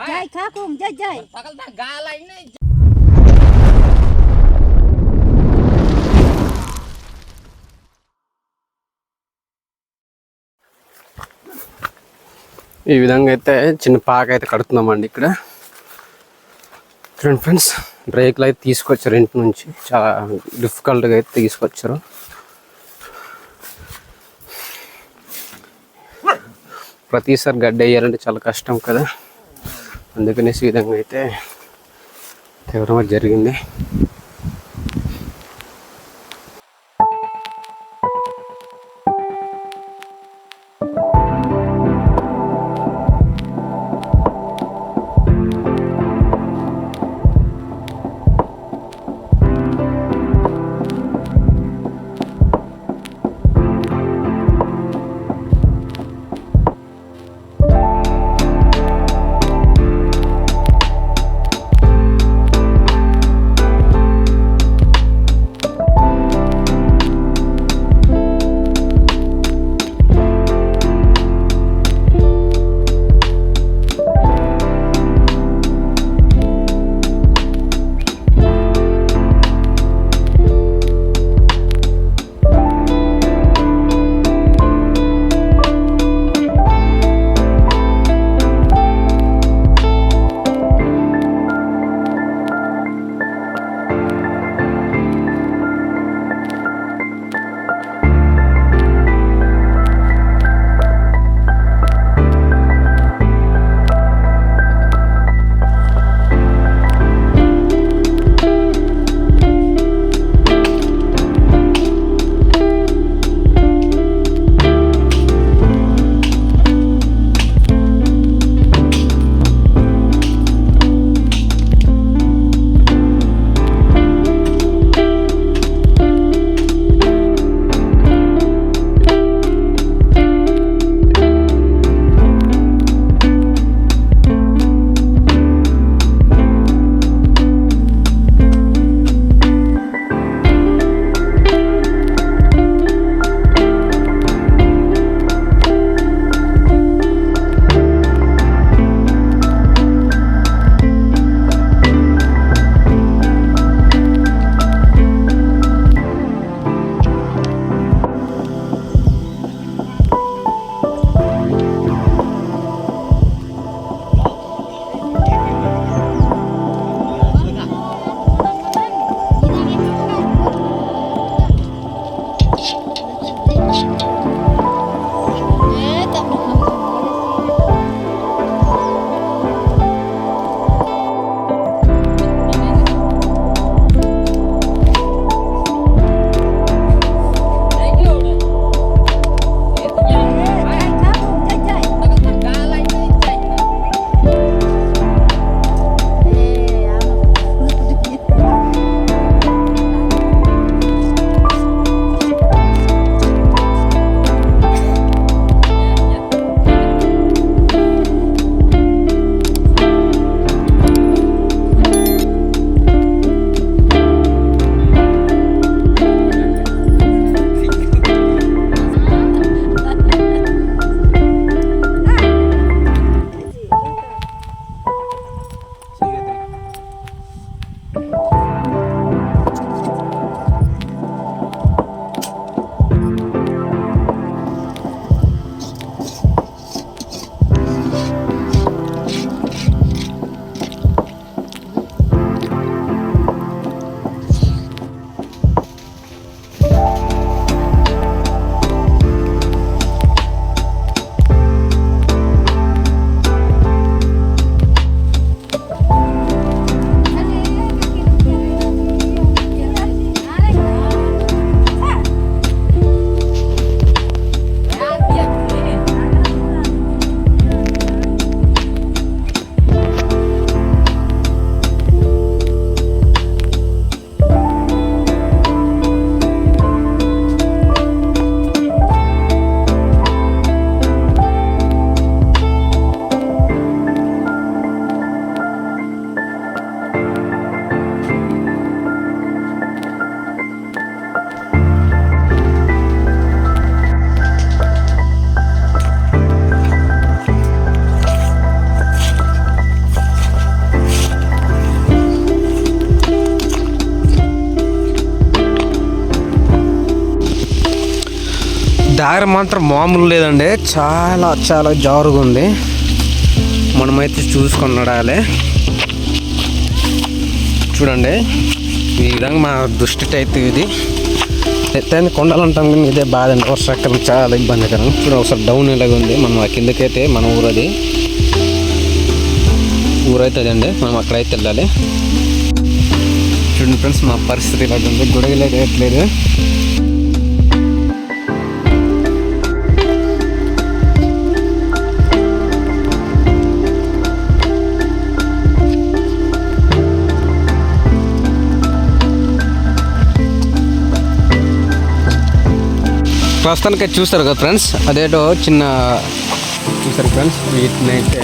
జై కాకు జై జై పగలదా గాలైనా ఈ విధంగా అయితే చిన్న పాక అయితే కడుతున్నామండి ఇక్కడ. చూడండి ఫ్రెండ్స్, రేకులు అయితే తీసుకొచ్చారు ఇంటి నుంచి, చాలా డిఫికల్ట్గా అయితే తీసుకొచ్చారు. ప్రతిసారి గడ్డ వేయాలంటే చాలా కష్టం కదా, అందుకనేసి ఈ విధంగా అయితే తేవడం జరిగింది. దారి మాత్రం మామూలు లేదండి, చాలా చాలా జారుగా ఉంది. మనమైతే చూసుకొని నడాలి. చూడండి ఈ విధంగా మా దృష్టి అయితే ఇది ఎత్తైన కొండలు అంటాం కానీ ఇదే బాధ అండి. వర్షాకాలం చాలా ఇబ్బందికరం. చూడండి ఒకసారి డౌన్ ఇలాగ ఉంది. మనం ఆ కిందకైతే మన ఊరది ఊరైతుంది అండి, మనం అక్కడైతే వెళ్ళాలి. చూడండి ఫ్రెండ్స్ మా పరిస్థితి ఇలాగ ఉంది, గుడగలే వేయట్లేదు. ప్రస్తుతానికి చూస్తారు కదా ఫ్రెండ్స్, అదేటో చిన్న చూస్తారు ఫ్రెండ్స్. వీటిని అయితే